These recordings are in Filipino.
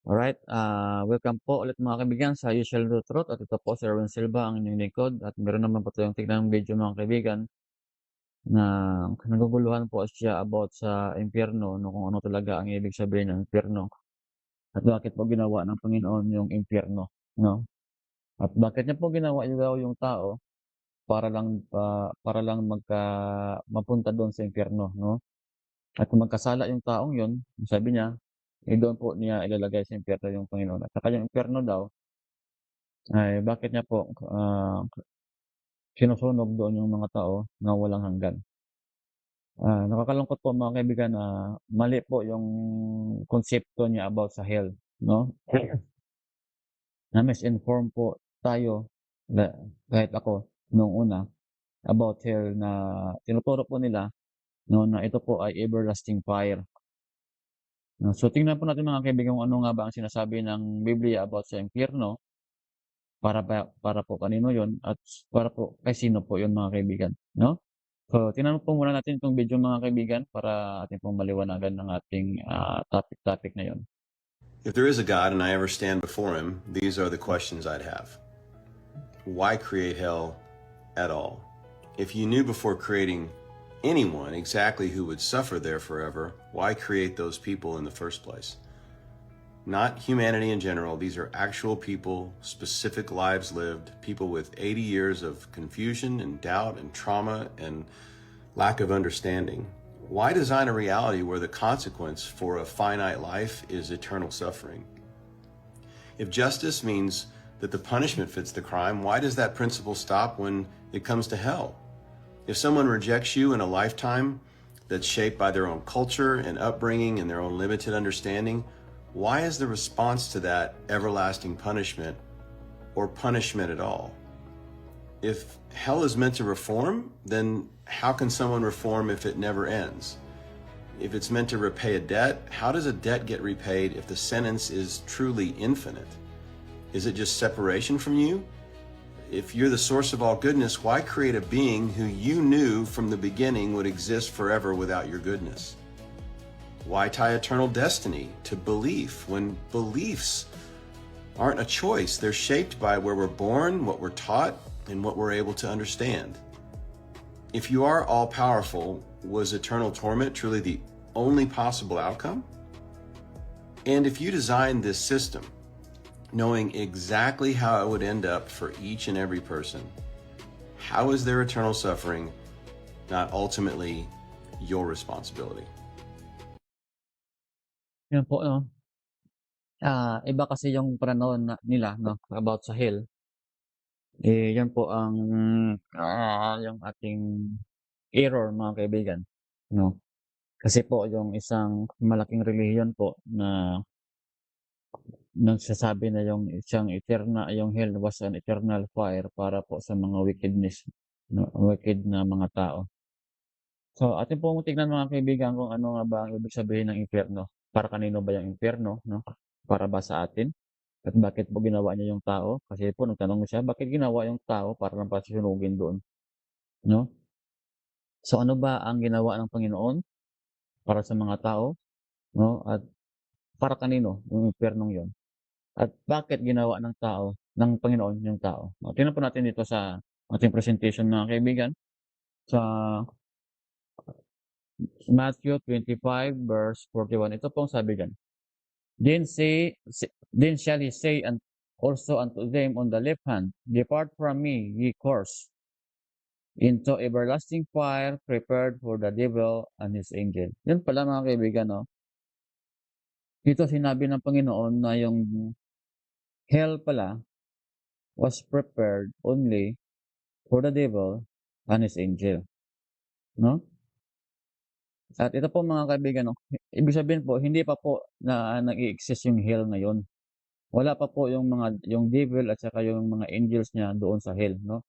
Alright, welcome po ulit mga kaibigan sa Usual Truth at ito po si Erwin Silva, ang inyong lingkod at meron naman po tayong tignan video mga kaibigan na naguguluhan po siya about sa impyerno, no, kung ano talaga ang ibig sabihin ng impyerno at bakit po ginawa ng Panginoon yung impyerno, no? At bakit niya po ginawa daw yung tao para lang mapunta doon sa impyerno, no? At kung magkasala yung taong yun, sabi niya, doon po niya ilalagay sa impyerno yung Panginoon at saka yung impyerno daw ay bakit niya po, sinusunog doon yung mga tao na walang hanggan. Nakakalungkot po mga kaibigan na mali po yung konsepto niya about sa hell, 'no? Na-misinform po tayo na kahit ako nung una about hell na tinuturo po nila 'no, na ito po ay everlasting fire, 'no. So tingnan po natin mga kaibigan kung ano nga ba ang sinasabi ng Biblia about sa impyerno, para po kanino yun at para po kay sino po yun mga kaibigan, 'no? So, tingnan po muna natin itong video mga kaibigan para atin pong maliwanagan ng ating, topic na 'yon. If there is a God and I ever stand before him, these are the questions I'd have. Why create hell at all? If you knew before creating anyone exactly who would suffer there forever, why create those people in the first place? Not humanity in general. These are actual people, specific lives lived, people with 80 years of confusion and doubt and trauma and lack of understanding. Why design a reality where the consequence for a finite life is eternal suffering? If justice means that the punishment fits the crime, why does that principle stop when it comes to hell? If someone rejects you in a lifetime that's shaped by their own culture and upbringing and their own limited understanding, why is the response to that everlasting punishment or punishment at all? If hell is meant to reform, then how can someone reform if it never ends? If it's meant to repay a debt, how does a debt get repaid if the sentence is truly infinite? Is it just separation from you? If you're the source of all goodness, why create a being who you knew from the beginning would exist forever without your goodness? Why tie eternal destiny to belief when beliefs aren't a choice? They're shaped by where we're born, what we're taught, and what we're able to understand. If you are all powerful, was eternal torment truly the only possible outcome? And if you designed this system, knowing exactly how it would end up for each and every person, how is their eternal suffering not ultimately your responsibility? Yun po 'no, iba kasi yung pananaw nila 'no, about sa hell. Yan po ang, yung ating error mga kaibigan, 'no. Kasi po yung isang malaking relihiyon po na nagsasabi na yung hell was an eternal fire para po sa mga wickedness, 'no, wicked na mga tao. So, atin pong tignan mga kaibigan kung ano nga ba ang ibig sabihin ng impyerno. Para kanino ba yung impyerno, 'no? Para ba sa atin? At bakit po ginawa niya yung tao? Kasi po nagtanong siya, bakit ginawa yung tao para lang pasunugin doon, 'no? So, ano ba ang ginawa ng Panginoon para sa mga tao, 'no? At para kanino yung impyernong yon? At bakit ginawa ng Panginoon yung tao? O, tingnan po natin dito sa ating presentation mga kaibigan, sa Matthew 25 verse 41. Ito pong sabi diyan. Then shall he say and also unto them on the left hand, Depart from me, ye cursed, into everlasting fire prepared for the devil and his angel. Yun pala mga kaibigan, no? Dito sinabi ng Panginoon na yung hell pala was prepared only for the devil and his angel, no? At ito po mga kaibigan, no, ibig sabihin po hindi pa po na nag-i-exist yung hell ngayon. Wala pa po yung devil at saka yung mga angels niya doon sa hell, no?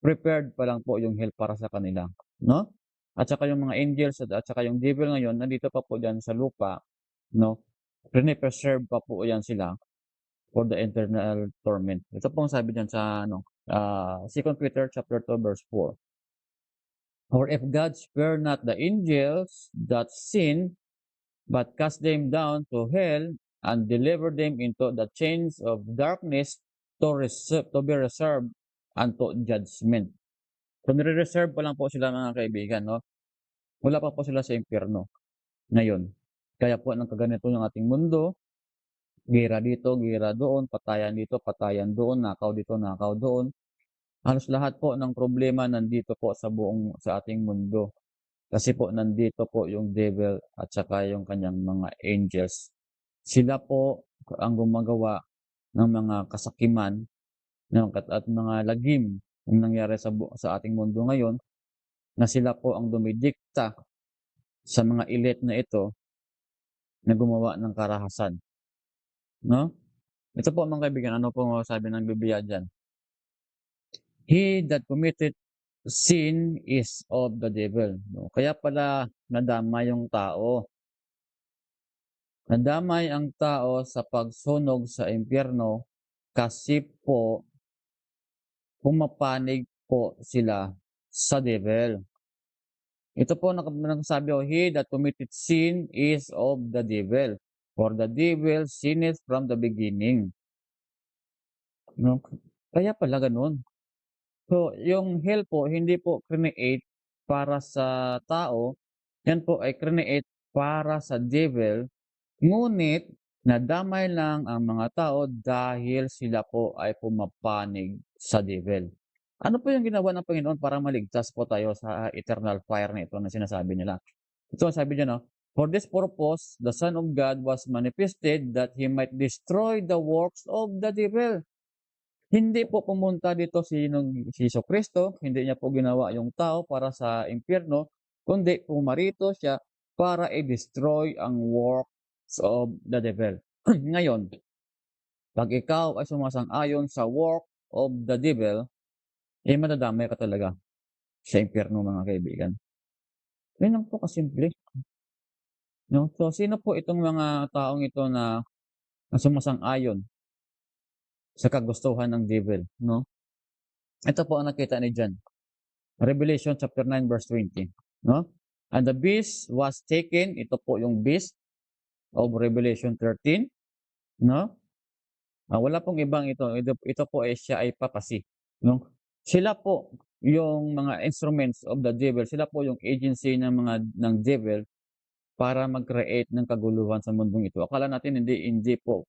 Prepared pa lang po yung hell para sa kanila, 'no? At saka yung mga angels at saka yung devil ngayon nandito pa po diyan sa lupa, 'no? Prine-preserve pa po 'yan sila for the eternal torment. Ito pong sabi diyan sa ano, 2 Peter chapter 2 verse 4. For if God spare not the angels that sin, but cast them down to hell, and deliver them into the chains of darkness to be reserved unto judgment. So, nire-reserve pa lang po sila mga kaibigan, no? Wala pa po sila sa impyerno ngayon. Kaya po nagkaganito yung ating mundo, gira dito, gira doon, patayan dito, patayan doon, nakaw dito, nakaw doon. Halos lahat po ng problema nandito po sa ating mundo. Kasi po nandito po yung devil at saka yung kanyang mga angels. Sila po ang gumagawa ng mga kasakiman at mga lagim ang nangyari sa ating mundo ngayon, na sila po ang dumidikta sa mga elite na ito na gumawa ng karahasan. No? Ito po mga kaibigan, ano po sabi ng Biblia dyan? He that committed sin is of the devil. No? Kaya pala nadamay yung tao. Nadamay ang tao sa pagsunog sa impyerno kasi po pumapanig po sila sa devil. Ito po nagsasabi, he that committed sin is of the devil. For the devil sinneth from the beginning. No? Kaya pala ganun. So, yung hell po, hindi po create para sa tao. Yan po ay create para sa devil. Ngunit, nadamay lang ang mga tao dahil sila po ay pumapanig sa devil. Ano po yung ginawa ng Panginoon para maligtas po tayo sa eternal fire na ito na sinasabi nila? Ito ang sabi niya, no? For this purpose, the Son of God was manifested that He might destroy the works of the devil. Hindi po pumunta dito si Jesucristo, hindi niya po ginawa yung tao para sa impyerno, kundi pumarito siya para i-destroy ang works of the devil. Ngayon, pag ikaw ay sumasang-ayon sa work of the devil, madadamay ka talaga sa impyerno mga kaibigan. Yun lang po kasimple. No? So, sino po itong mga taong ito na sumasang-ayon sa kagustuhan ng devil? No? Ito po ang nakita ni John. Revelation chapter 9 verse 20. No? And the beast was taken. Ito po yung beast of Revelation 13. No? Wala pong ibang ito. Ito po ay siya ay papasi. No? Sila po yung mga instruments of the devil. Sila po yung agency ng devil para mag-create ng kaguluhan sa mundong ito. Akala natin hindi po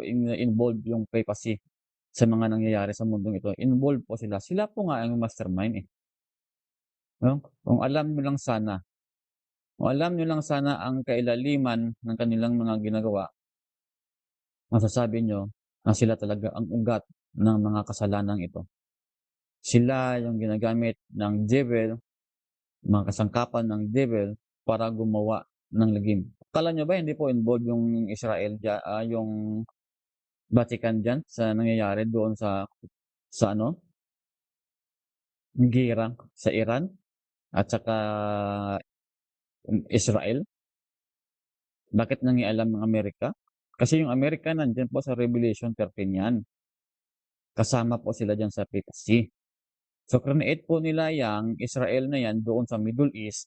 involved yung papacy sa mga nangyayari sa mundong ito. Involved po sila. Sila po nga ang mastermind eh. No? Kung alam nyo lang sana ang kailaliman ng kanilang mga ginagawa, masasabi nyo na sila talaga ang ugat ng mga kasalanang ito. Sila yung ginagamit ng devil, mga kasangkapan ng devil para gumawa ng lagim. Akala nyo ba hindi po involved yung Israel, yung Vatican dyan sa nangyayari doon sa gira sa Iran at saka Israel? Bakit nangialam ng Amerika? Kasi yung Amerika nandyan po sa Revelation 13 yan. Kasama po sila dyan sa papacy. So, create po nila yung Israel na yan doon sa Middle East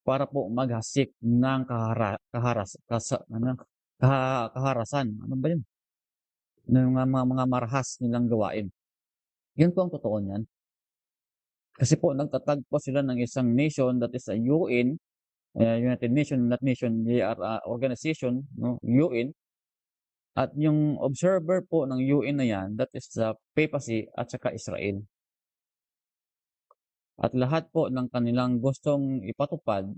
para po maghasik ng kaharasan. Ano ba yun? Ng mga marahas nilang gawain. Yun po ang totoo niyan. Kasi po, nagtatag po sila ng isang nation that is a UN, United Nations, not nation, they are organization, no? UN. At yung observer po ng UN na yan, that is the papacy at saka Israel. At lahat po ng kanilang gustong ipatupad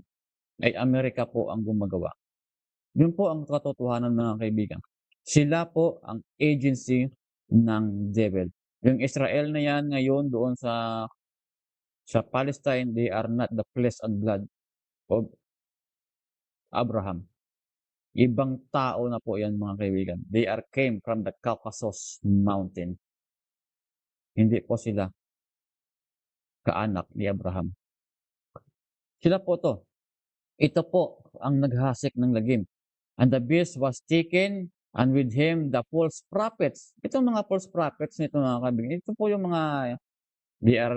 ay Amerika po ang gumagawa. Yun po ang katotohanan mga kaibigan. Sila po ang agency ng devil. Yung Israel na yan ngayon doon sa Palestine, they are not the flesh and blood of Abraham. Ibang tao na po yan mga kaibigan. They came from the Caucasus Mountain. Hindi po sila kaanak ni Abraham. Sila po to. Ito po ang naghasik ng lagim. And the beast was taken, and with him the false prophets. Itong mga false prophets nito mga kaibigan, ito po yung mga they are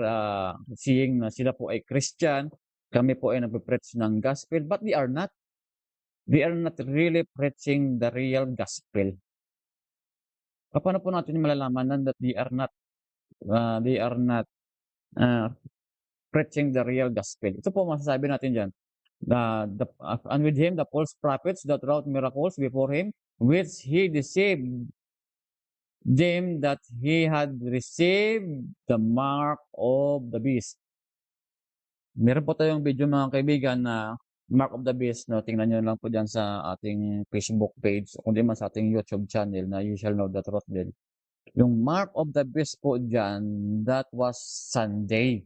seeing na sila po ay Christian, kami po ay nagpe-preach ng gospel, but they are not. they are not really preaching the real gospel. Paano po natin malalaman that they are not uh, preaching the real gospel? Ito po masasabi natin diyan. And with him the false prophets that wrought miracles before him, which he deceived them that he had received the mark of the beast. Meron po tayong video mga kaibigan na Mark of the Beast, no? Tingnan nyo lang po dyan sa ating Facebook page, kundi man sa ating YouTube channel na You Shall Know the Truth din. Yung Mark of the Beast po dyan, that was Sunday.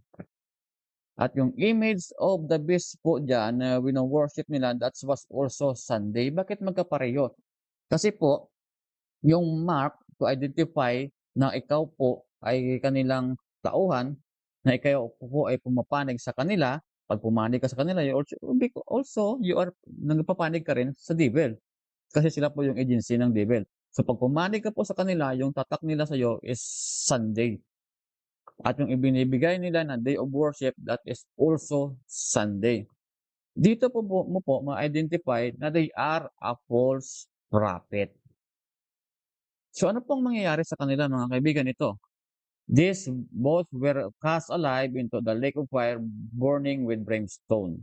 At yung image of the beast po dyan na wino-worship nila, that was also Sunday. Bakit magkapareho? Kasi po, yung mark to identify na ikaw po ay kanilang tauhan, na ikaw po ay pumapanig sa kanila. Pag pumanig ka sa kanila, you are nagpapanig ka rin sa devil. Kasi sila po yung agency ng devil. So pag pumanig ka po sa kanila, yung tatak nila sa iyo is Sunday. At yung ibinibigay nila na day of worship, that is also Sunday. Dito po mo po ma-identify na they are a false prophet. So ano pong mangyayari sa kanila mga kaibigan ito? These both were cast alive into the lake of fire burning with brimstone.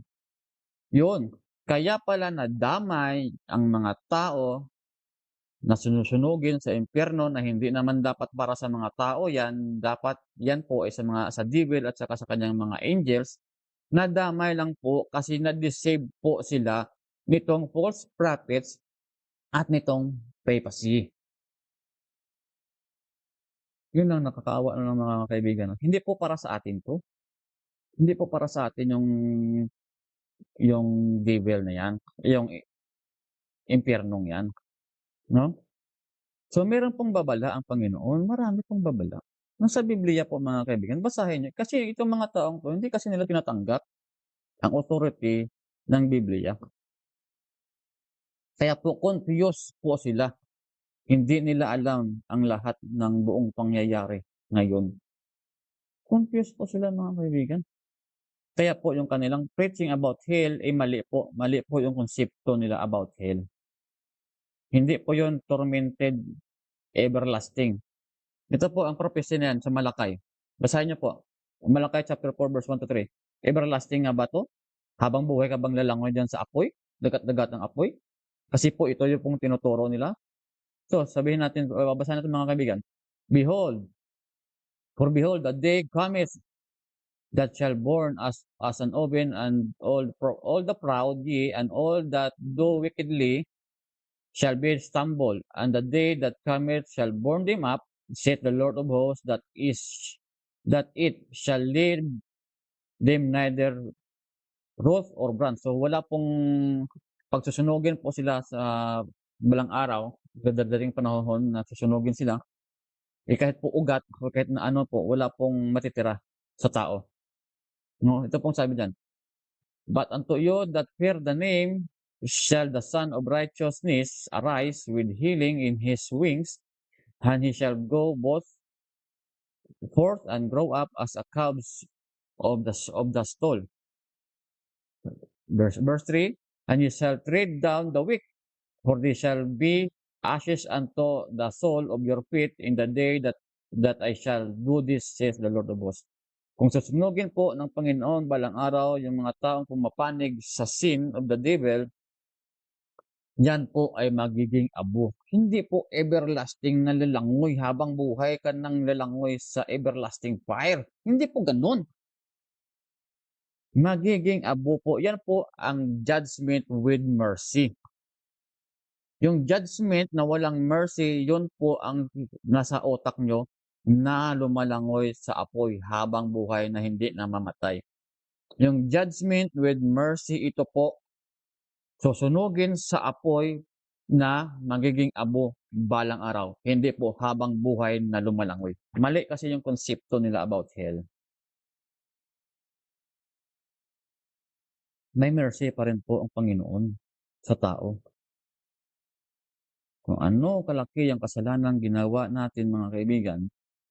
Yun. Kaya pala nadamay ang mga tao na sunusunugin sa impyerno na hindi naman dapat para sa mga tao yan. Dapat yan po ay sa devil at saka sa kanyang mga angels. Nadamay lang po kasi na-deceive po sila nitong false prophets at nitong papacy. Yun lang nakakaawa ng mga kaibigan. Hindi po para sa atin to. Hindi po para sa atin yung devil na yan, yung impyernong yan, no? So meron pong babala ang Panginoon, marami pong babala. Nasa Biblia po mga kaibigan, basahin niyo. Kasi itong mga taong to, hindi kasi nila tinatanggap ang authority ng Biblia. Kaya po confused po sila. Hindi nila alam ang lahat ng buong pangyayari ngayon. Confused po sila mga kaibigan. Kaya po yung kanilang preaching about hell ay mali po. Mali po yung konsepto nila about hell. Hindi po yun tormented, everlasting. Ito po ang prophecy na yan sa Malakay. Basahin niyo po. Malakay chapter 4 verse 1 to 3. Everlasting nga ba to? Habang buhay ka bang lalangoy dyan sa apoy? Dagat-dagat ng apoy? Kasi po ito yung pong tinuturo nila. So, sabihin natin, babasahin natin mga kaibigan. Behold, for behold, the day cometh that shall burn as an oven, and all the proud, yea, and all that do wickedly shall be stumbled, and the day that cometh shall burn them up, saith the Lord of hosts, that it shall leave them neither wrath or brand. So wala pong pagsusunugin po sila sa balang araw, dadating panahon na susunugin sila. Kahit po ugat, o kahit na ano po, wala pong matitira sa tao. No, ito pong sabi diyan. But unto you that fear the name, shall the Son of Righteousness arise with healing in his wings, and he shall go both forth and grow up as a calves of the stall. Verse 3, and you shall tread down the weak, for they shall be ashes unto the sole of your feet in the day that I shall do this, says the Lord of hosts. Kung susunugin po ng Panginoon balang araw yung mga taong pumapanig sa sin of the devil, yan po ay magiging abo. Hindi po everlasting na lalangoy habang buhay ka ng lalangoy sa everlasting fire. Hindi po ganun. Magiging abo po. Yan po ang judgment with mercy. Yung judgment na walang mercy, yun po ang nasa utak nyo na lumalangoy sa apoy habang buhay na hindi namamatay. Yung judgment with mercy, ito po, susunugin sa apoy na magiging abo balang araw. Hindi po habang buhay na lumalangoy. Mali kasi yung konsepto nila about hell. May mercy pa rin po ang Panginoon sa tao. Kung ano kalaki ang kasalanan ginawa natin mga kaibigan,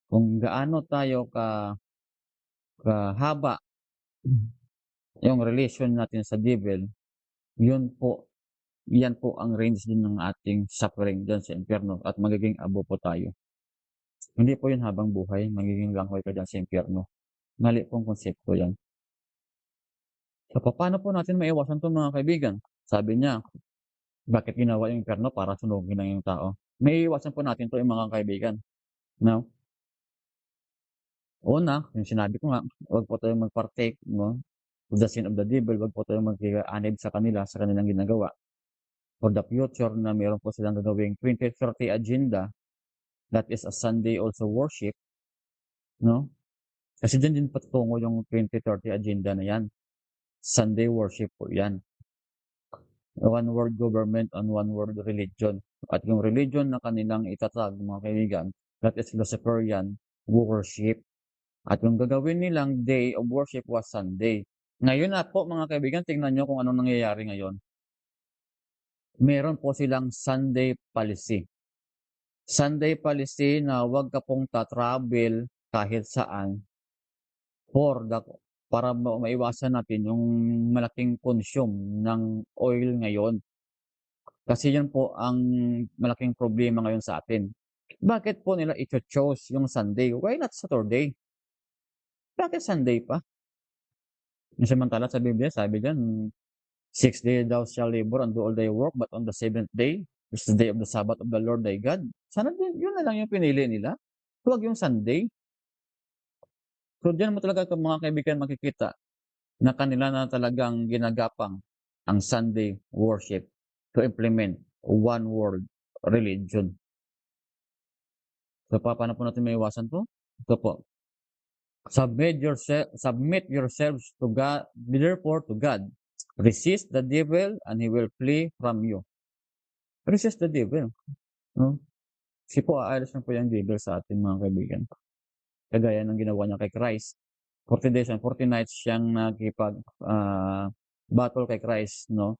kung gaano tayo kahaba yung relation natin sa devil, yun po yan po ang range din ng ating suffering diyan sa impyerno at magiging abo po tayo. Hindi po yun habang buhay, magiging langhoy ka diyan sa impyerno. Mali pong konsepto yan. So, paano po natin maiwasan 'to mga kaibigan? Sabi niya, bakit ginawa yung impyerno para sunugin lang yung tao? Maiiwasan po natin 'to, mga kaibigan, 'no? Una, yung sinabi ko nga, huwag po tayong mag-partake, 'no, of the sin of the devil, huwag po tayong makianib sa kanila, sa kanilang ginagawa. For the future na meron po silang gagawing 2030 agenda, that is a Sunday also worship, 'no? Kasi diyan din patungo yung 2030 agenda na 'yan. Sunday worship po 'yan. One world government and one world religion. At yung religion na kanilang itatag, mga kaibigan, that is Luciferian worship. At yung gagawin nilang day of worship was Sunday. Ngayon na po mga kaibigan, tingnan nyo kung anong nangyayari ngayon. Meron po silang Sunday policy. Sunday policy na huwag ka pong ta-travel kahit saan para maiwasan natin yung malaking consume ng oil ngayon. Kasi yun po ang malaking problema ngayon sa atin. Bakit po nila i-choose yung Sunday? Why not Saturday? Bakit Sunday pa? Samantala sa Biblia, sabi diyan, 6 days thou shall labor and do all thy work, but on the 7th day is the day of the Sabbath of the Lord thy God. Sana din, yun na lang yung pinili nila. Huwag yung Sunday. So diyan mo talaga mga kaibigan makikita na kanila na talagang ginagapang ang Sunday worship to implement one world religion. So paano po natin maiwasan to? Ito po. Submit yourselves to God, therefore to God. Resist the devil and he will flee from you. Resist the devil. No? Kasi po, aalis na po yung devil sa atin, mga kaibigan. Kagaya ng ginawa niya kay Christ. 40 days and 40 nights siyang nakipag battle kay Christ, no?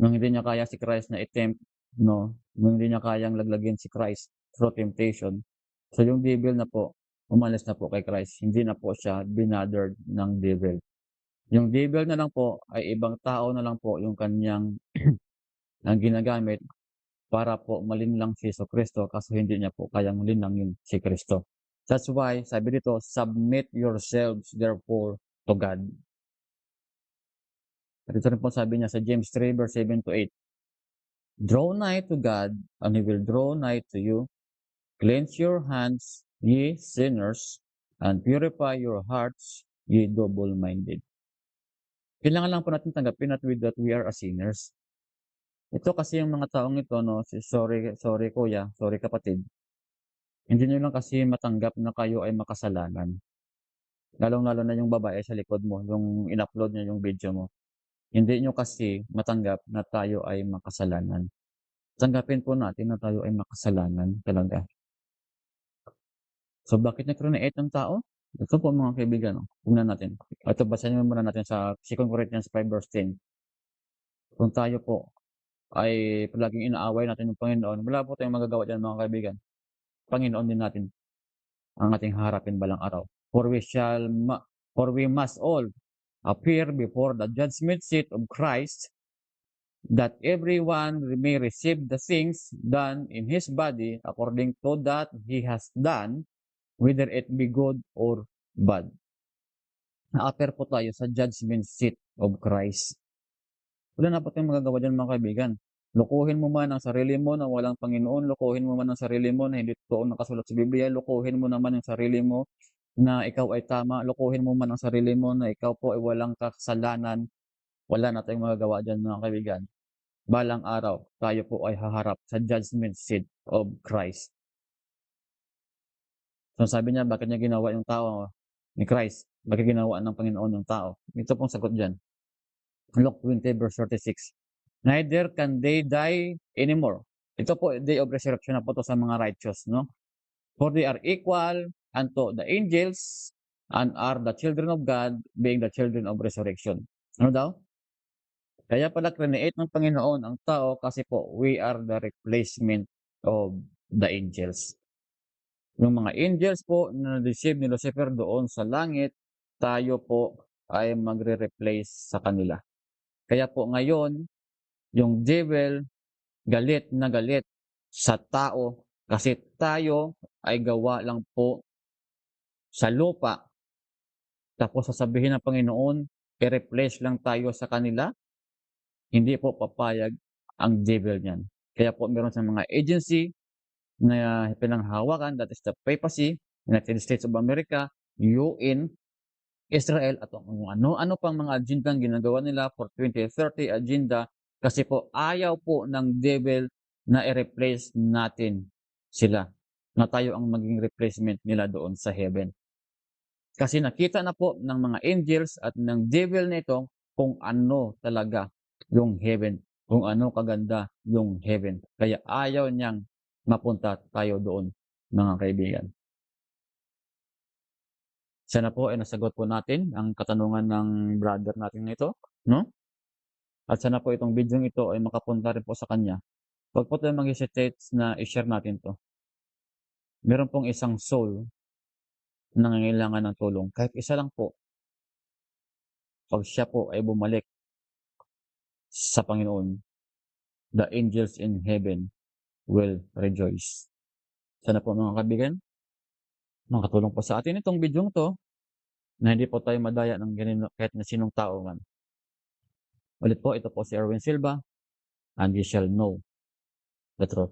Nung hindi niya kaya si Christ na attempt, no? Nung hindi niya kayang laglagyan si Christ through temptation. So yung devil na po, umalis na po kay Christ. Hindi na po siya binathered ng devil. Yung devil na lang po ay ibang tao na lang po yung kanyang ang ginagamit para po malinlang si Jesucristo kasi hindi niya po kayang linangin si Kristo. That's why, sabi dito, submit yourselves therefore to God. At ito rin po sabi niya sa James 3 verse 7 to 8. Draw nigh to God, and He will draw nigh to you. Cleanse your hands, ye sinners, and purify your hearts, ye double-minded. Kailangan lang po natin tanggapin that we are a sinners. Ito kasi yung mga taong ito, no, sorry kuya, sorry kapatid. Hindi nyo lang kasi matanggap na kayo ay makasalanan. Lalong-lalo na yung babae sa likod mo, yung in-upload niya yung video mo. Hindi nyo kasi matanggap na tayo ay makasalanan. Tanggapin po natin na tayo ay makasalanan talaga. So, bakit na-create ng tao? Ito po mga kaibigan, no? Tingnan natin. Ito, basahin muna natin sa 2 Corinthians 5 verse 10. Kung tayo po ay palaging inaaway natin yung Panginoon, wala po tayong magagawa dyan mga kaibigan. Panginoon din natin ang ating harapin balang araw. For we must all appear before the judgment seat of Christ, that everyone may receive the things done in his body according to that he has done, whether it be good or bad. Na-appear po tayo sa judgment seat of Christ. Wala na po tayong magagawa dyan mga kaibigan. Lukuhin mo man ang sarili mo na walang Panginoon, lukuhin mo man ang sarili mo na hindi totoo nakasulat sa Biblia, lukuhin mo naman ang sarili mo na ikaw ay tama, lukuhin mo man ang sarili mo na ikaw po ay walang kasalanan, wala na tayong magagawa dyan mga kaibigan. Balang araw, tayo po ay haharap sa judgment seat of Christ. So sabi niya, bakit niya ginawa yung tao ni Christ? Bakit ginawa ng Panginoon yung tao? Ito pong sagot dyan. Luke 20 verse 36. Neither can they die anymore. Ito po, day of resurrection na po to sa mga righteous, no? For they are equal unto the angels and are the children of God, being the children of resurrection. Ano daw? Kaya pala create ng Panginoon ang tao kasi po, we are the replacement of the angels. Yung mga angels po na na-receive ni Lucifer doon sa langit, tayo po ay magre-replace sa kanila. Kaya po ngayon, yung devil galit na galit sa tao kasi tayo ay gawa lang po sa lupa. Tapos sasabihin ng Panginoon, i-replace lang tayo sa kanila. Hindi po papayag ang devil niyan. Kaya po meron sa mga agency na pinanghawakan, that is the papacy, United States of America, UN, Israel, at kung ano-ano pang mga agendang ginagawa nila for 2030 agenda kasi po ayaw po ng devil na i-replace natin sila, na tayo ang maging replacement nila doon sa heaven. Kasi nakita na po ng mga angels at ng devil nito kung ano talaga yung heaven, kung ano kaganda yung heaven. Kaya ayaw niyang mapunta tayo doon, mga kaibigan. Sana po ay nasagot po natin ang katanungan ng brother natin nito, no? At sana po itong video ito ay makapunta rin po sa kanya. Huwag po tayo mag-hesitate na i-share natin to. Meron pong isang soul na nangangailangan ng tulong. Kahit isa lang po. Pag siya po ay bumalik sa Panginoon, the angels in heaven will rejoice. Sana po mga kaibigan, makatulong po sa atin itong video to na hindi po tayo madaya ng kahit na sinong tao man. Ulit po, ito po si Erwin Silva, and you shall know the truth.